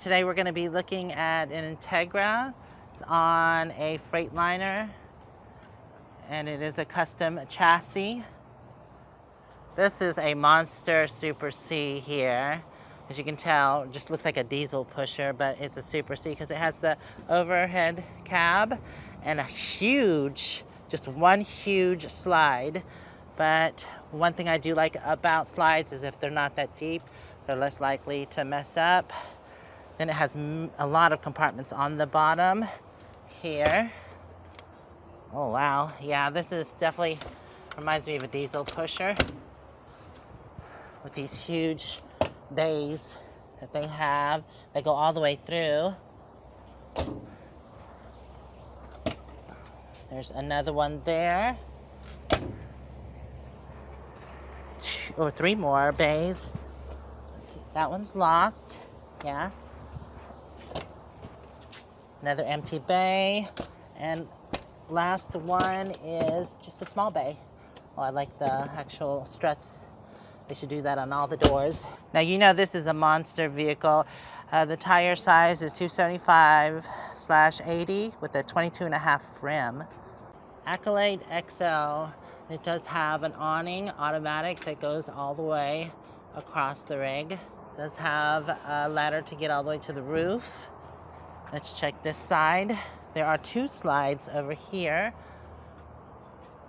today we're going to be looking at an Integra. It's on a Freightliner, and it is a custom chassis. This is a Monster Super C here. As you can tell, it just looks like a diesel pusher, but it's a Super C because it has the overhead cab and a huge, just one huge slide. But one thing I do like about slides is if they're not that deep, they're less likely to mess up. Then it has a lot of compartments on the bottom here. Oh wow, yeah, this is definitely reminds me of a diesel pusher with these huge bays that they have. They go all the way through. There's another one there. Two or three more bays. Let's see, that one's locked. Yeah. Another empty bay. And last one is just a small bay. Oh, I like the actual struts. They should do that on all the doors. Now, you know this is a monster vehicle. The tire size is 275/80 with a 22.5 rim. Accolade XL. It does have an awning, automatic, that goes all the way across the rig. It does have a ladder to get all the way to the roof. Let's check this side. There are two slides over here.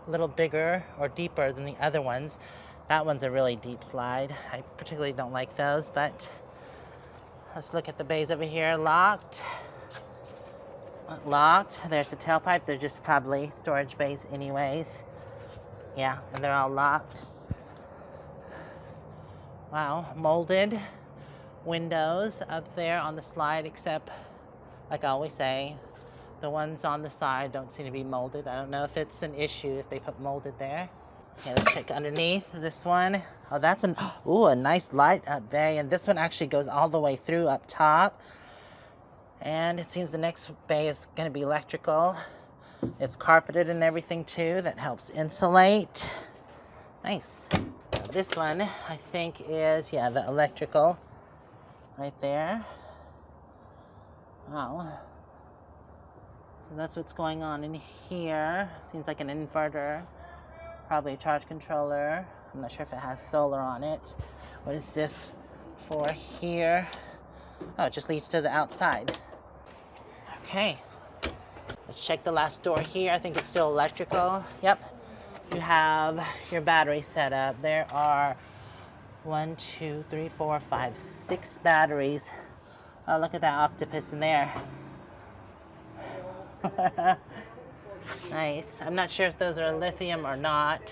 A little bigger or deeper than the other ones. That one's a really deep slide. I particularly don't like those, but let's look at the bays over here. Locked. Locked. There's the tailpipe. They're just probably storage bays anyways. Yeah, and they're all locked. Wow, molded windows up there on the slide, except, like I always say, the ones on the side don't seem to be molded. I don't know if it's an issue if they put molded there. Okay, let's check underneath this one. Oh, that's a nice light up bay, and this one actually goes all the way through up top. And it seems the next bay is going to be electrical. It's carpeted and everything too. That helps insulate. Nice. This one, I think, is, yeah, the electrical right there. Wow. So that's what's going on in here. Seems like an inverter. Probably a charge controller. I'm not sure if it has solar on it. What is this for here? Oh, it just leads to the outside. Okay. Let's check the last door here. I think it's still electrical. Yep. You have your battery set up. There are 1, 2, 3, 4, 5, 6 batteries. Oh, look at that octopus in there. Nice. I'm not sure if those are lithium or not.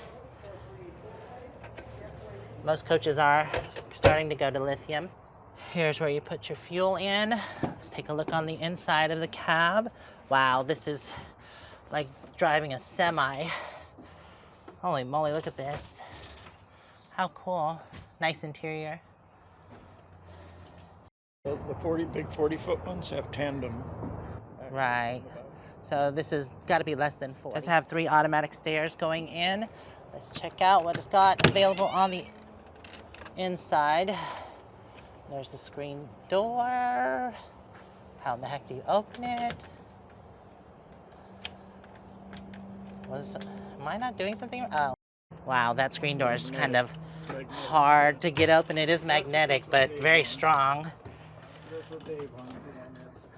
Most coaches are starting to go to lithium. Here's where you put your fuel in. Let's take a look on the inside of the cab. Wow, this is like driving a semi. Holy moly, look at this. How cool. Nice interior. The big 40-foot ones have tandem. Right. So this has got to be less than 40. It does have 3 automatic stairs going in. Let's check out what it's got available on the inside. There's the screen door. How in the heck do you open it? Am I not doing something? Oh. Wow, that screen door is kind of hard to get open. It is magnetic, but very strong.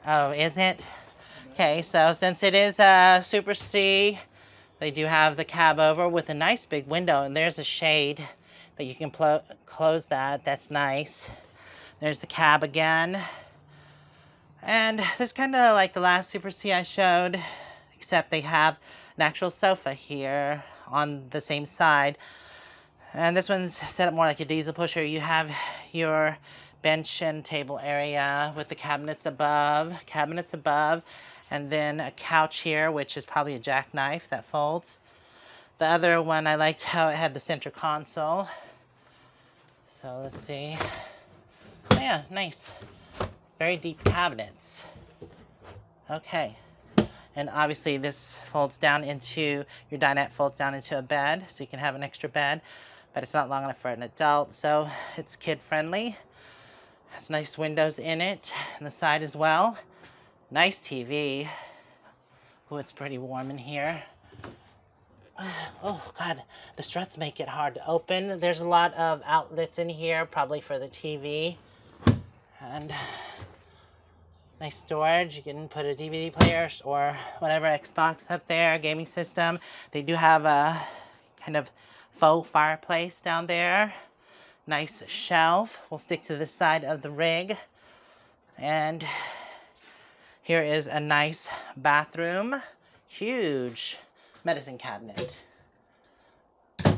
Oh, is it? Okay, so since it is a Super C, they do have the cab over with a nice big window, and there's a shade that you can close that. That's nice. There's the cab again. And this is kind of like the last Super C I showed, except they have an actual sofa here on the same side. And this one's set up more like a diesel pusher. You have your bench and table area with the cabinets above, and then a couch here, which is probably a jackknife that folds. The other one, I liked how it had the center console. So let's see. Oh, yeah, nice. Very deep cabinets. Okay. And obviously this folds down into, your dinette folds down into a bed, so you can have an extra bed, but it's not long enough for an adult, so it's kid friendly. Has nice windows in it, and the side as well. Nice TV. Oh, it's pretty warm in here. Oh God, the struts make it hard to open. There's a lot of outlets in here, probably for the TV. And nice storage. You can put a DVD player or whatever Xbox up there, gaming system. They do have a kind of faux fireplace down there. Nice shelf. We'll stick to this side of the rig. And here is a nice bathroom. Huge medicine cabinet.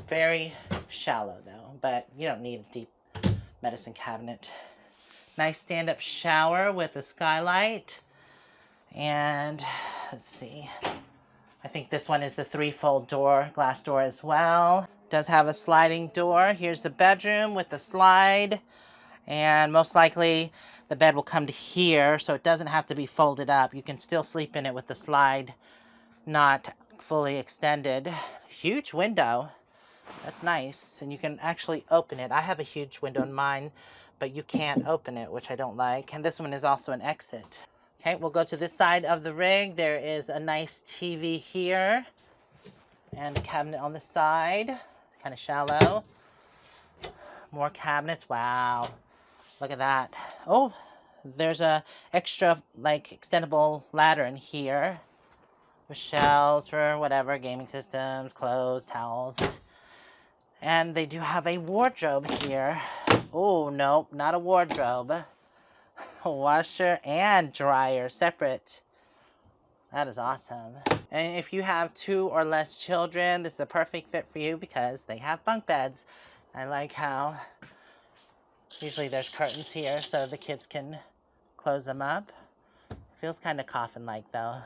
Very shallow though, but you don't need a deep medicine cabinet. Nice stand-up shower with a skylight. And let's see, I think this one is the 3-fold door, glass door as well. Does have a sliding door. Here's the bedroom with the slide. And most likely the bed will come to here, so it doesn't have to be folded up. You can still sleep in it with the slide not fully extended. Huge window. That's nice. And you can actually open it. I have a huge window in mine, but you can't open it, which I don't like. And this one is also an exit. Okay, we'll go to this side of the rig. There is a nice TV here and a cabinet on the side, kind of shallow. More cabinets. Wow, look at that. Oh, there's a extra like extendable ladder in here with shelves for whatever, gaming systems, clothes, towels. And they do have a wardrobe here. Oh, no, not a wardrobe. A washer and dryer separate. That is awesome. And if you have 2 or less children, this is the perfect fit for you because they have bunk beds. I like how usually there's curtains here so the kids can close them up. Feels kind of coffin-like though.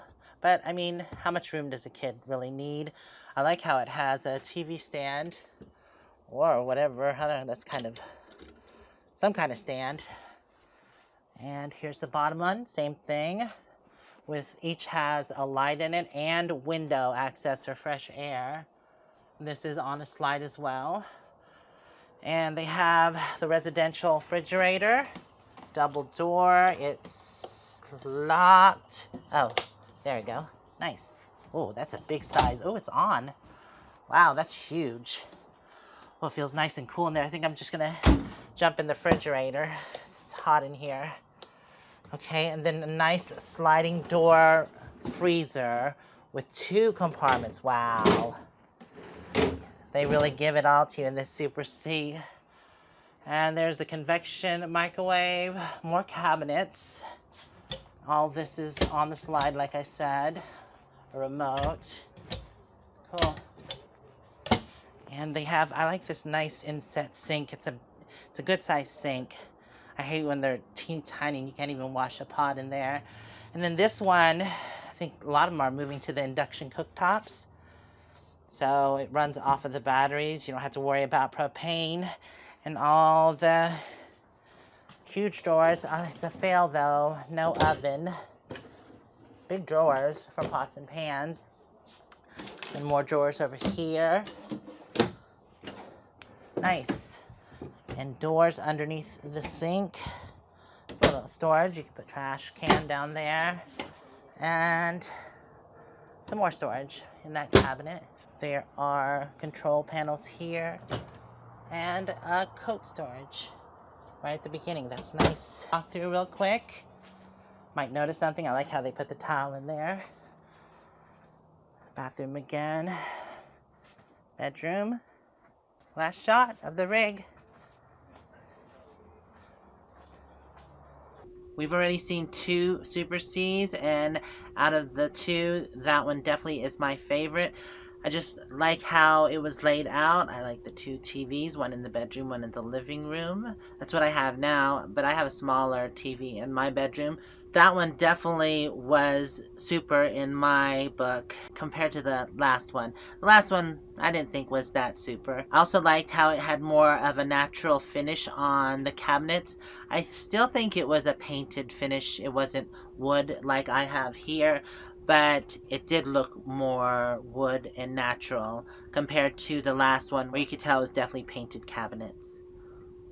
But I mean, how much room does a kid really need? I like how it has a TV stand or whatever. I don't know, that's kind of some kind of stand. And here's the bottom one, same thing. With each has a light in it and window access for fresh air. This is on a slide as well. And they have the residential refrigerator, double door. It's locked. Oh, there we go. Nice. Oh, that's a big size. Oh, it's on. Wow, that's huge. Well, it feels nice and cool in there. I think I'm just gonna jump in the refrigerator. It's hot in here. Okay, and then a nice sliding door freezer with 2 compartments. Wow. They really give it all to you in this Super C. And there's the convection microwave, more cabinets. All this is on the slide, like I said. A remote. Cool. And they have, I like this nice inset sink. It's a good sized sink. I hate when they're teeny tiny and you can't even wash a pot in there. And then this one, I think a lot of them are moving to the induction cooktops. So it runs off of the batteries. You don't have to worry about propane and all the huge drawers. It's a fail though, no oven. Big drawers for pots and pans. And more drawers over here. Nice. And doors underneath the sink. It's a little storage. You can put trash can down there. And some more storage in that cabinet. There are control panels here. And a coat storage right at the beginning. That's nice. Walk through real quick. Might notice something. I like how they put the towel in there. Bathroom again. Bedroom. Last shot of the rig. We've already seen 2 Super Cs, and out of the 2, that one definitely is my favorite. I just like how it was laid out. I like the 2 TVs, one in the bedroom, one in the living room. That's what I have now, but I have a smaller TV in my bedroom. That one definitely was super in my book compared to the last one. The last one I didn't think was that super. I also liked how it had more of a natural finish on the cabinets. I still think it was a painted finish. It wasn't wood like I have here, but it did look more wood and natural compared to the last one where you could tell it was definitely painted cabinets.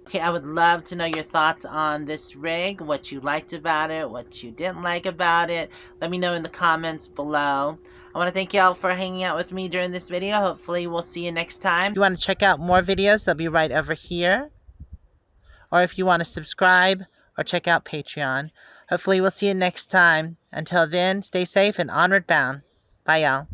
Okay, I would love to know your thoughts on this rig, what you liked about it, what you didn't like about it. Let me know in the comments below. I want to thank y'all for hanging out with me during this video. Hopefully we'll see you next time. If you want to check out more videos, they'll be right over here. Or if you want to subscribe or check out Patreon. Hopefully we'll see you next time. Until then, stay safe and onward bound. Bye, y'all.